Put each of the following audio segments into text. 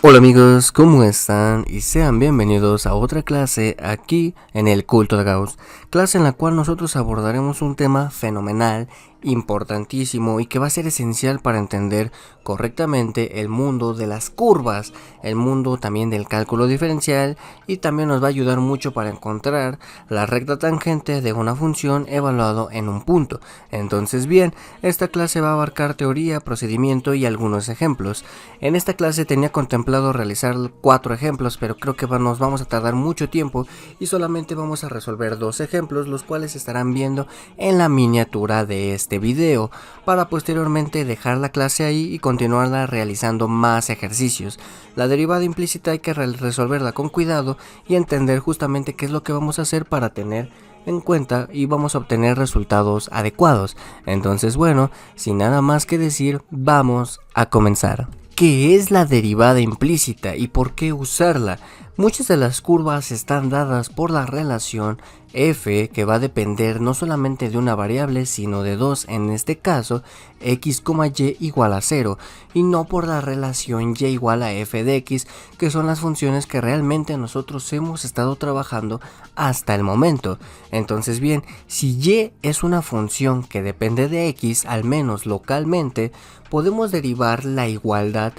Hola amigos, ¿cómo están? Y sean bienvenidos a otra clase aquí en el Culto de Gauss, clase en la cual nosotros abordaremos un tema fenomenal, importantísimo y que va a ser esencial para entender correctamente el mundo de las curvas, el mundo también del cálculo diferencial y también nos va a ayudar mucho para encontrar la recta tangente de una función evaluado en un punto. Entonces bien, esta clase va a abarcar teoría, procedimiento y algunos ejemplos. En esta clase tenía contemplado realizar 4 ejemplos, pero creo que nos vamos a tardar mucho tiempo y solamente vamos a resolver 2 ejemplos, los cuales estarán viendo en la miniatura de este video, para posteriormente dejar la clase ahí y continuarla realizando más ejercicios. La derivada implícita hay que resolverla con cuidado y entender justamente qué es lo que vamos a hacer para tener en cuenta y vamos a obtener resultados adecuados. Entonces bueno, sin nada más que decir, vamos a comenzar. ¿Qué es la derivada implícita y por qué usarla? Muchas de las curvas están dadas por la relación f, que va a depender no solamente de una variable sino de dos, en este caso x, y igual a 0, y no por la relación y igual a f de x, que son las funciones que realmente nosotros hemos estado trabajando hasta el momento. Entonces bien, si y es una función que depende de x, al menos localmente, podemos derivar la igualdad,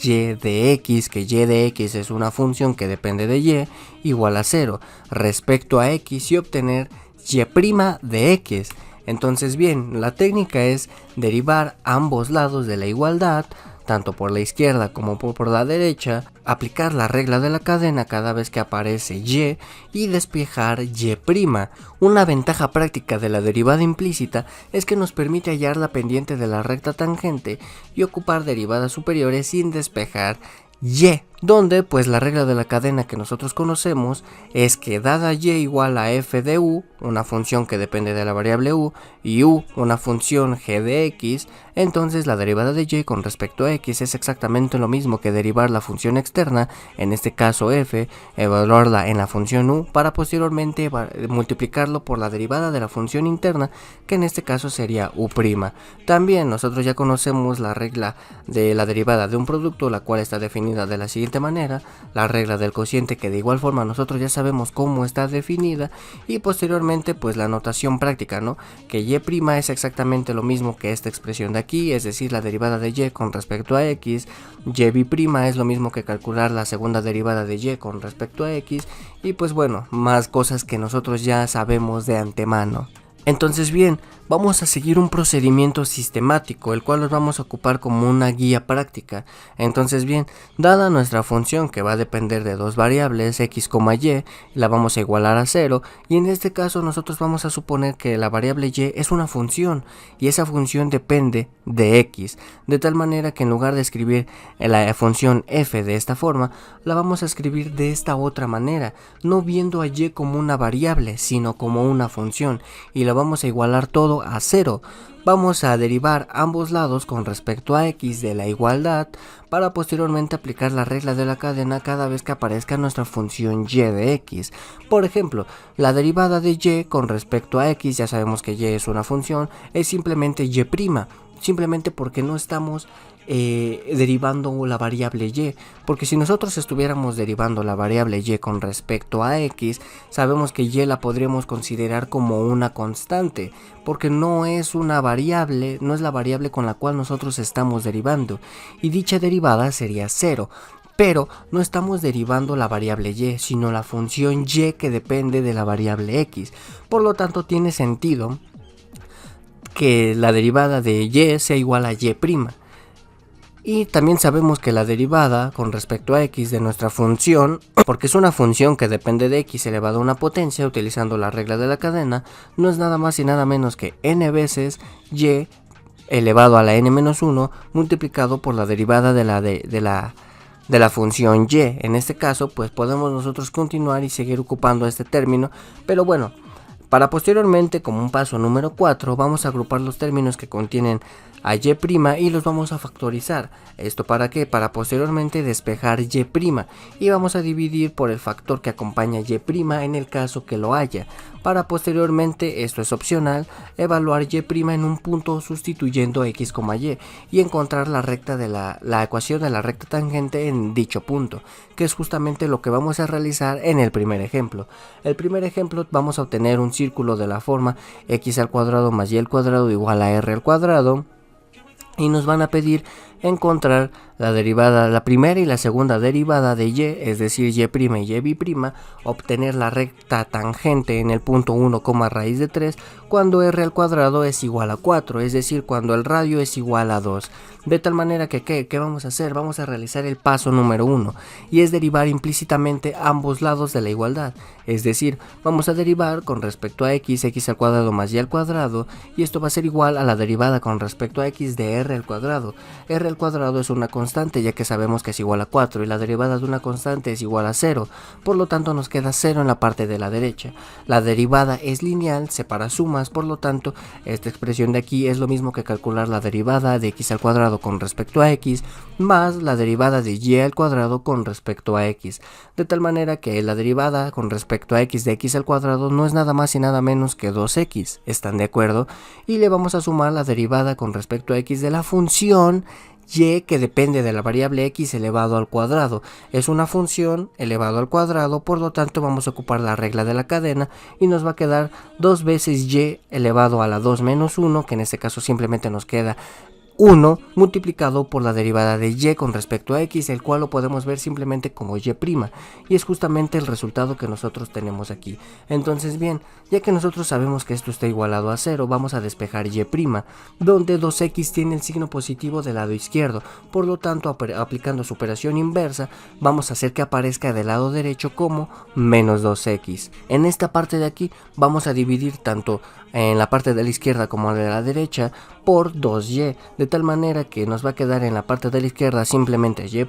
y de x, que y de x es una función que depende de y, igual a 0, respecto a x y obtener y' de x. Entonces bien, la técnica es derivar ambos lados de la igualdad, tanto por la izquierda como por la derecha, aplicar la regla de la cadena cada vez que aparece y despejar y'. Una ventaja práctica de la derivada implícita es que nos permite hallar la pendiente de la recta tangente y ocupar derivadas superiores sin despejar y, donde pues la regla de la cadena que nosotros conocemos es que dada y igual a f de u, una función que depende de la variable u, y u, una función g de x, entonces la derivada de y con respecto a x es exactamente lo mismo que derivar la función externa, en este caso f, evaluarla en la función u, para posteriormente multiplicarlo por la derivada de la función interna, que en este caso sería u'. También nosotros ya conocemos la regla de la derivada de un producto, la cual está definida de la siguiente manera, la regla del cociente, que de igual forma nosotros ya sabemos cómo está definida, y posteriormente pues la notación práctica, ¿no? Que y' es exactamente lo mismo que esta expresión de aquí, es decir, la derivada de y con respecto a x, y' es lo mismo que calcular la segunda derivada de y con respecto a x, y pues bueno, más cosas que nosotros ya sabemos de antemano. Entonces bien, vamos a seguir un procedimiento sistemático, el cual los vamos a ocupar como una guía práctica. Entonces bien, dada nuestra función que va a depender de dos variables, x, y, la vamos a igualar a 0, y en este caso nosotros vamos a suponer que la variable y es una función, y esa función depende de x, de tal manera que en lugar de escribir la función f de esta forma, la vamos a escribir de esta otra manera, no viendo a y como una variable, sino como una función, y la vamos a igualar todo a 0. Vamos a derivar ambos lados con respecto a x de la igualdad para posteriormente aplicar la regla de la cadena cada vez que aparezca nuestra función y de x. Por ejemplo, la derivada de y con respecto a x, ya sabemos que y es una función, es simplemente y', simplemente porque no estamos derivando la variable y, porque si nosotros estuviéramos derivando la variable y con respecto a x, sabemos que y la podríamos considerar como una constante, porque no es una variable, no es la variable con la cual nosotros estamos derivando, y dicha derivada sería 0. Pero no estamos derivando la variable y, sino la función y que depende de la variable x. Por lo tanto, tiene sentido que la derivada de y sea igual a y'. Y también sabemos que la derivada con respecto a x de nuestra función, porque es una función que depende de x elevado a una potencia utilizando la regla de la cadena, no es nada más y nada menos que n veces y elevado a la n-1 multiplicado por la derivada de la función y. En este caso pues podemos nosotros continuar y seguir ocupando este término, pero bueno, Para posteriormente, como un paso número 4, vamos a agrupar los términos que contienen a y' y los vamos a factorizar. ¿Esto para qué? Para posteriormente despejar y', y vamos a dividir por el factor que acompaña a y' en el caso que lo haya, para posteriormente, esto es opcional, evaluar y' en un punto sustituyendo x, y encontrar la recta de la ecuación de la recta tangente en dicho punto, que es justamente lo que vamos a realizar en el primer ejemplo. El primer ejemplo vamos a obtener un círculo de la forma x² más y² igual a r², y nos van a pedir encontrar la derivada, la primera y la segunda derivada de y, es decir, y' y y', obtener la recta tangente en el punto 1, raíz de 3 cuando r² es igual a 4, es decir, cuando el radio es igual a 2. De tal manera que, ¿qué vamos a hacer? Vamos a realizar el paso número 1, y es derivar implícitamente ambos lados de la igualdad. Es decir, vamos a derivar con respecto a x² más y², y esto va a ser igual a la derivada con respecto a x de r². R² es una constante, ya que sabemos que es igual a 4, y la derivada de una constante es igual a 0, por lo tanto nos queda 0 en la parte de la derecha. La derivada es lineal, separa sumas, por lo tanto esta expresión de aquí es lo mismo que calcular la derivada de x² con respecto a x más la derivada de y² con respecto a x, de tal manera que la derivada con respecto a x de x² no es nada más y nada menos que 2x, ¿están de acuerdo? Y le vamos a sumar la derivada con respecto a x de la función y, que depende de la variable x elevado al cuadrado. Es una función elevado al cuadrado, por lo tanto vamos a ocupar la regla de la cadena y nos va a quedar 2 veces y elevado a la 2 menos 1, que en este caso simplemente nos queda 1 multiplicado por la derivada de y con respecto a x, el cual lo podemos ver simplemente como y', y es justamente el resultado que nosotros tenemos aquí. Entonces bien, ya que nosotros sabemos que esto está igualado a 0, vamos a despejar y', donde 2x tiene el signo positivo del lado izquierdo, por lo tanto aplicando su operación inversa, vamos a hacer que aparezca del lado derecho como menos 2x. En esta parte de aquí vamos a dividir tanto en la parte de la izquierda como de la derecha por 2y, de tal manera que nos va a quedar en la parte de la izquierda simplemente y',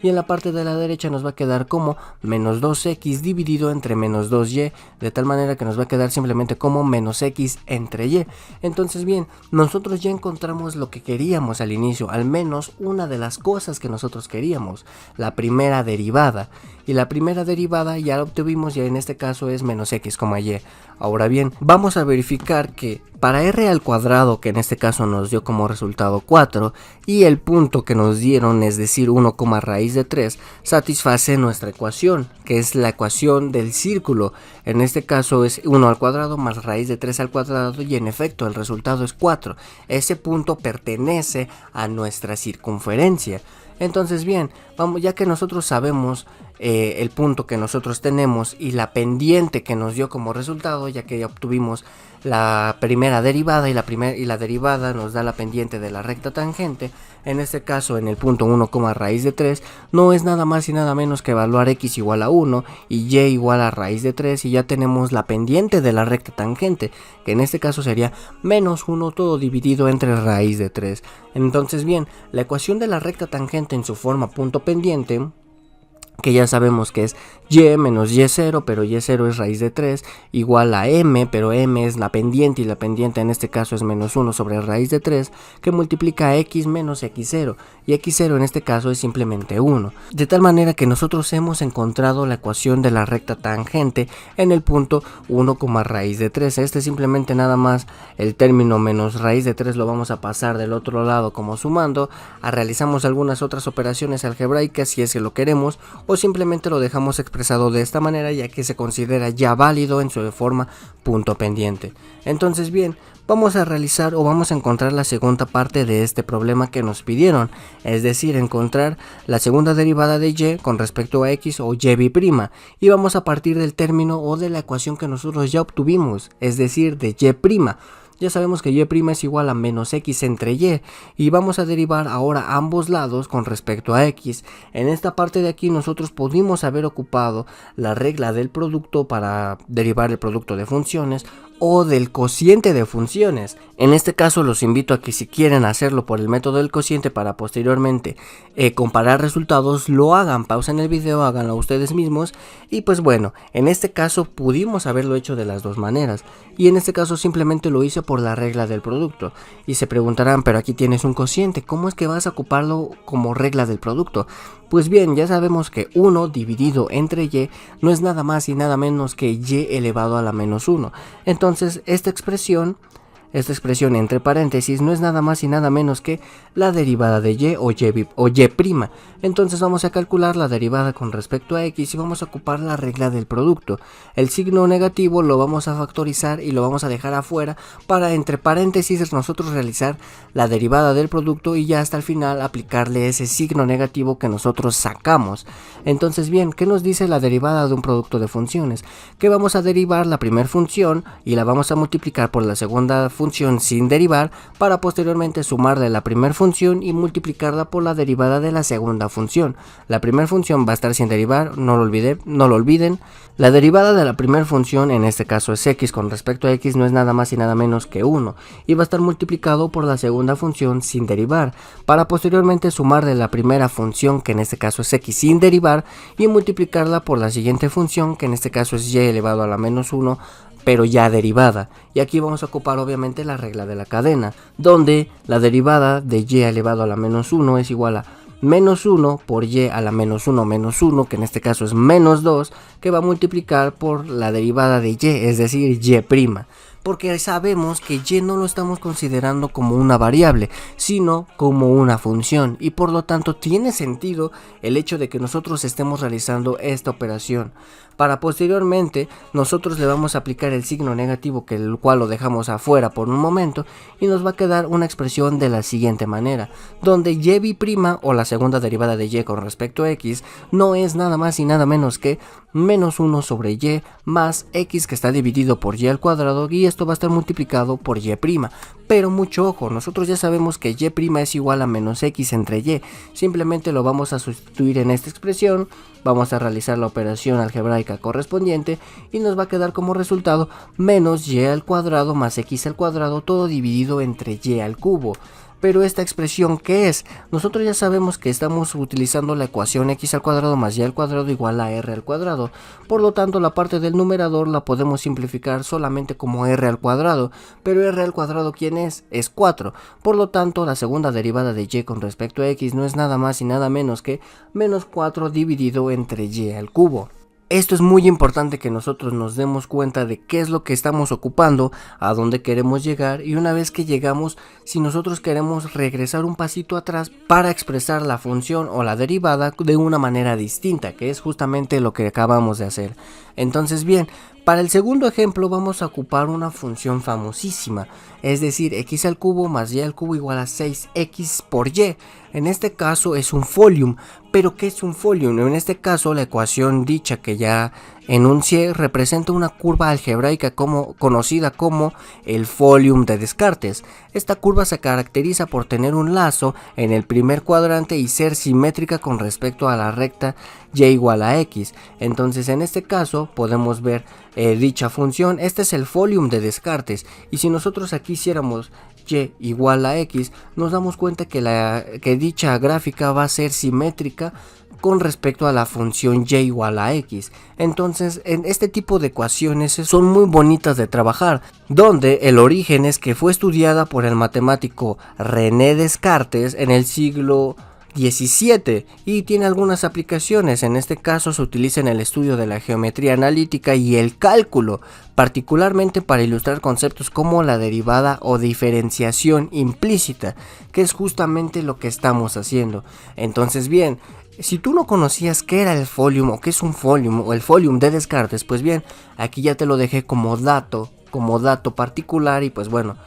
y en la parte de la derecha nos va a quedar como menos 2x dividido entre menos 2y, de tal manera que nos va a quedar simplemente como menos x entre y. Entonces bien, nosotros ya encontramos lo que queríamos al inicio, al menos una de las cosas que nosotros queríamos, la primera derivada, y la primera derivada ya la obtuvimos, y en este caso es menos x, y. Ahora bien, vamos a verificar que para r², que en este caso nos dio como resultado 4, y el punto que nos dieron, es decir 1, raíz de 3, satisface nuestra ecuación, que es la ecuación del círculo. En este caso es 1² más raíz de 3², y en efecto el resultado es 4. Ese punto pertenece a nuestra circunferencia. Entonces bien, vamos, ya que nosotros sabemos el punto que nosotros tenemos y la pendiente que nos dio como resultado, ya que ya obtuvimos la primera derivada, y la derivada nos da la pendiente de la recta tangente, en este caso en el punto 1, raíz de 3, no es nada más y nada menos que evaluar x igual a 1 y y igual a raíz de 3, y ya tenemos la pendiente de la recta tangente, que en este caso sería menos 1 todo dividido entre raíz de 3. Entonces bien, la ecuación de la recta tangente en su forma punto pendiente, que ya sabemos que es y menos y0, pero y0 es raíz de 3, igual a m, pero m es la pendiente, y la pendiente en este caso es menos 1 sobre raíz de 3, que multiplica a x menos x0, y x0 en este caso es simplemente 1. De tal manera que nosotros hemos encontrado la ecuación de la recta tangente en el punto 1, raíz de 3. Este simplemente nada más el término menos raíz de 3 lo vamos a pasar del otro lado como sumando, realizamos algunas otras operaciones algebraicas si es que lo queremos, o simplemente lo dejamos expresado de esta manera, ya que se considera ya válido en su forma punto pendiente. Entonces bien, vamos a realizar o vamos a encontrar la segunda parte de este problema que nos pidieron, es decir, encontrar la segunda derivada de y con respecto a x o y', y vamos a partir del término o de la ecuación que nosotros ya obtuvimos, es decir, de y'. ya sabemos que y' es igual a menos x entre y, y vamos a derivar ahora ambos lados con respecto a x. En esta parte de aquí nosotros pudimos haber ocupado la regla del producto para derivar el producto de funciones o del cociente de funciones. En este caso los invito a que si quieren hacerlo por el método del cociente para posteriormente comparar resultados, lo hagan, pausen el video, háganlo ustedes mismos. Y pues bueno, en este caso pudimos haberlo hecho de las dos maneras, y en este caso simplemente lo hice por la regla del producto. Y se preguntarán, pero aquí tienes un cociente, ¿cómo es que vas a ocuparlo como regla del producto? Pues bien, ya sabemos que 1 dividido entre y no es nada más y nada menos que y elevado a la menos 1. Entonces esta expresión entre paréntesis no es nada más y nada menos que la derivada de y o y'. Entonces vamos a calcular la derivada con respecto a x y vamos a ocupar la regla del producto. El signo negativo lo vamos a factorizar y lo vamos a dejar afuera para entre paréntesis nosotros realizar la derivada del producto y ya hasta el final aplicarle ese signo negativo que nosotros sacamos. Entonces bien, ¿qué nos dice la derivada de un producto de funciones? Que vamos a derivar la primera función y la vamos a multiplicar por la segunda función sin derivar para posteriormente sumarle la primera función y multiplicarla por la derivada de la segunda función. La primera función va a estar sin derivar, no lo olviden. La derivada de la primera función, en este caso es x, con respecto a x no es nada más y nada menos que 1 y va a estar multiplicado por la segunda función sin derivar para posteriormente sumarle la primera función, que en este caso es x sin derivar, y multiplicarla por la siguiente función, que en este caso es y elevado a la menos 1 pero ya derivada. Y aquí vamos a ocupar obviamente la regla de la cadena, donde la derivada de y elevado a la menos 1 es igual a menos 1 por y a la menos 1 menos 1, que en este caso es menos 2, que va a multiplicar por la derivada de y, es decir, y'. Porque sabemos que y no lo estamos considerando como una variable, sino como una función, y por lo tanto tiene sentido el hecho de que nosotros estemos realizando esta operación. Para posteriormente nosotros le vamos a aplicar el signo negativo, que el cual lo dejamos afuera por un momento, y nos va a quedar una expresión de la siguiente manera, donde y' o la segunda derivada de y con respecto a x no es nada más y nada menos que menos 1 sobre y más x, que está dividido por y al cuadrado, y esto va a estar multiplicado por y'. Pero mucho ojo, nosotros ya sabemos que y' es igual a menos x entre y. Simplemente lo vamos a sustituir en esta expresión, vamos a realizar la operación algebraica correspondiente y nos va a quedar como resultado menos y al cuadrado más x al cuadrado, todo dividido entre y al cubo. Pero esta expresión, ¿qué es? Nosotros ya sabemos que estamos utilizando la ecuación x al cuadrado más y al cuadrado igual a r al cuadrado. Por lo tanto, la parte del numerador la podemos simplificar solamente como r al cuadrado. Pero r al cuadrado, ¿quién es? Es 4. Por lo tanto, la segunda derivada de y con respecto a x no es nada más y nada menos que menos 4 dividido entre y al cubo. Esto es muy importante, que nosotros nos demos cuenta de qué es lo que estamos ocupando, a dónde queremos llegar, y una vez que llegamos, si nosotros queremos regresar un pasito atrás para expresar la función o la derivada de una manera distinta, que es justamente lo que acabamos de hacer. Entonces bien, para el segundo ejemplo vamos a ocupar una función famosísima, es decir, x al cubo más y al cubo igual a 6x por y. En este caso es un folium. ¿Pero qué es un folium? En este caso la ecuación dicha que ya enuncié representa una curva algebraica conocida como el folium de Descartes. Esta curva se caracteriza por tener un lazo en el primer cuadrante y ser simétrica con respecto a la recta y igual a x. Entonces en este caso podemos ver dicha función. Este es el folium de Descartes, y si nosotros aquí hiciéramos y igual a x, nos damos cuenta que dicha gráfica va a ser simétrica con respecto a la función y igual a x. Entonces, en este tipo de ecuaciones son muy bonitas de trabajar, donde el origen es que fue estudiada por el matemático René Descartes en el siglo 17 y tiene algunas aplicaciones. En este caso se utiliza en el estudio de la geometría analítica y el cálculo, particularmente para ilustrar conceptos como la derivada o diferenciación implícita, que es justamente lo que estamos haciendo. Entonces bien, si tú no conocías qué era el folium o qué es un folium o el folium de Descartes, pues bien, aquí ya te lo dejé como dato particular, y pues bueno,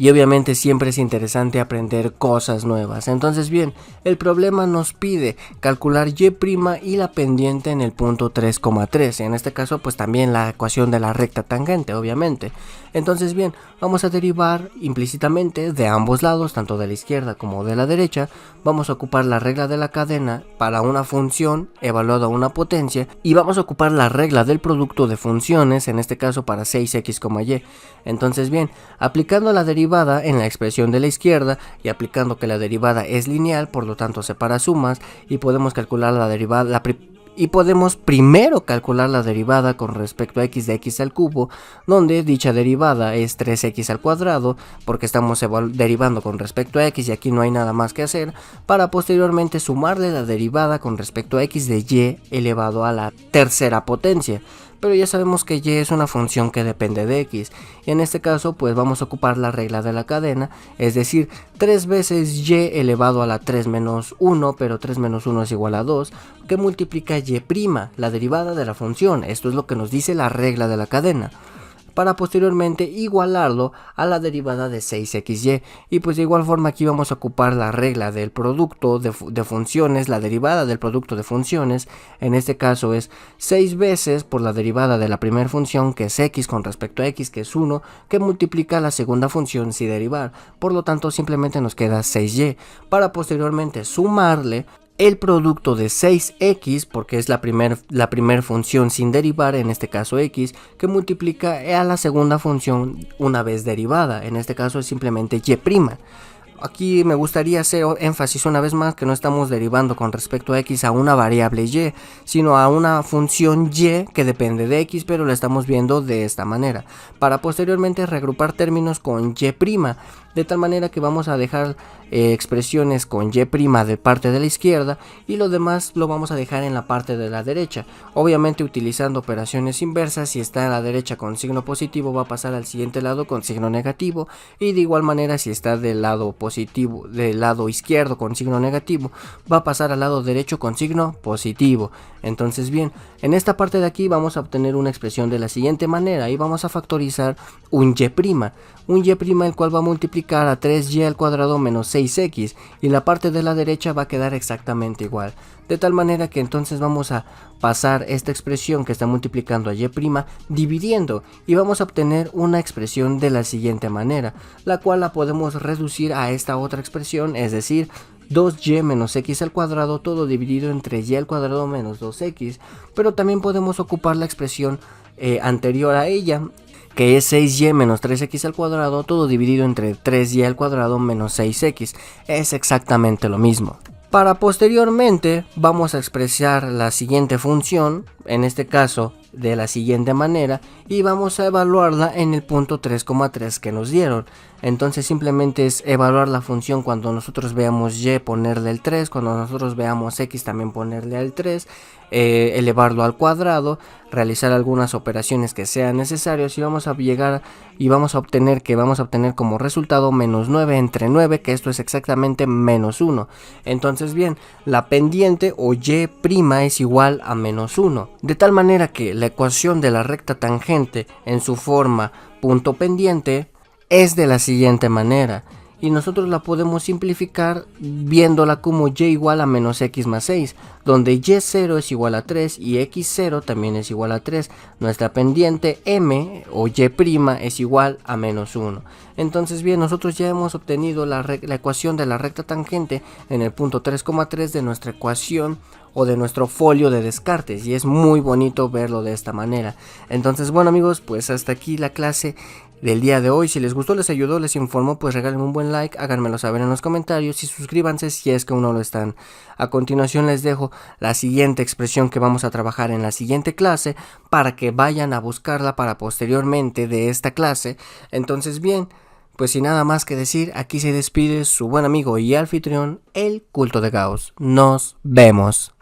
y obviamente siempre es interesante aprender cosas nuevas. Entonces bien, el problema nos pide calcular y' y la pendiente en el punto 3,3, en este caso pues también la ecuación de la recta tangente obviamente. Entonces bien, vamos a derivar implícitamente de ambos lados, tanto de la izquierda como de la derecha. Vamos a ocupar la regla de la cadena para una función evaluada a una potencia y vamos a ocupar la regla del producto de funciones, en este caso para 6x, y. Entonces bien, aplicando la derivada en la expresión de la izquierda y aplicando que la derivada es lineal, por lo tanto separa sumas, y podemos calcular la derivada, y podemos primero calcular la derivada con respecto a x de x al cubo, donde dicha derivada es 3x al cuadrado, porque estamos derivando con respecto a x y aquí no hay nada más que hacer, para posteriormente sumarle la derivada con respecto a x de y elevado a la tercera potencia. Pero ya sabemos que y es una función que depende de x, y en este caso pues vamos a ocupar la regla de la cadena, es decir, 3 veces y elevado a la 3 menos 1, pero 3 menos 1 es igual a 2, que multiplica y', la derivada de la función. Esto es lo que nos dice la regla de la cadena, para posteriormente igualarlo a la derivada de 6xy. Y pues de igual forma aquí vamos a ocupar la regla del producto de funciones, la derivada del producto de funciones, en este caso es 6 veces por la derivada de la primera función, que es x, con respecto a x, que es 1, que multiplica la segunda función sin derivar. Por lo tanto simplemente nos queda 6y, para posteriormente sumarle el producto de 6x, porque es la primer función sin derivar, en este caso x, que multiplica a la segunda función una vez derivada, en este caso es simplemente y'. Aquí me gustaría hacer énfasis una vez más que no estamos derivando con respecto a x a una variable y, sino a una función y que depende de x, pero la estamos viendo de esta manera, para posteriormente reagrupar términos con y', de tal manera que vamos a dejar expresiones con y' de parte de la izquierda y lo demás lo vamos a dejar en la parte de la derecha, obviamente utilizando operaciones inversas. Si está a la derecha con signo positivo va a pasar al siguiente lado con signo negativo, y de igual manera si está del lado positivo, del lado izquierdo con signo negativo, va a pasar al lado derecho con signo positivo. Entonces bien, en esta parte de aquí vamos a obtener una expresión de la siguiente manera y vamos a factorizar un y', el cual va a multiplicar a 3y al cuadrado menos 6x, y la parte de la derecha va a quedar exactamente igual, de tal manera que entonces vamos a pasar esta expresión que está multiplicando a y' dividiendo, y vamos a obtener una expresión de la siguiente manera, la cual la podemos reducir a esta otra expresión, es decir, 2y menos x al cuadrado, todo dividido entre y al cuadrado menos 2x, pero también podemos ocupar la expresión anterior a ella, que es 6y menos 3x al cuadrado, todo dividido entre 3y al cuadrado menos 6x, es exactamente lo mismo. Para posteriormente vamos a expresar la siguiente función, en este caso de la siguiente manera, y vamos a evaluarla en el punto 3,3 que nos dieron. Entonces simplemente es evaluar la función cuando nosotros veamos y, ponerle el 3, cuando nosotros veamos x también ponerle al 3, elevarlo al cuadrado, realizar algunas operaciones que sean necesarias, y vamos a llegar y vamos a obtener como resultado menos 9 entre 9, que esto es exactamente menos 1. Entonces bien, la pendiente o y' es igual a menos 1, de tal manera que la ecuación de la recta tangente en su forma punto pendiente es de la siguiente manera, y nosotros la podemos simplificar viéndola como y igual a menos x más 6, donde y0 es igual a 3 y x0 también es igual a 3. Nuestra pendiente m o y' es igual a menos 1. Entonces bien, nosotros ya hemos obtenido la ecuación de la recta tangente en el punto 3,3 de nuestra ecuación o de nuestro folio de Descartes, y es muy bonito verlo de esta manera. Entonces bueno amigos, pues hasta aquí la clase del día de hoy. Si les gustó, les ayudó, les informó, pues regálenme un buen like, háganmelo saber en los comentarios y suscríbanse si es que aún no lo están. A continuación les dejo la siguiente expresión que vamos a trabajar en la siguiente clase para que vayan a buscarla para posteriormente de esta clase. Entonces bien, pues sin nada más que decir, aquí se despide su buen amigo y anfitrión, el Culto de Gauss. Nos vemos.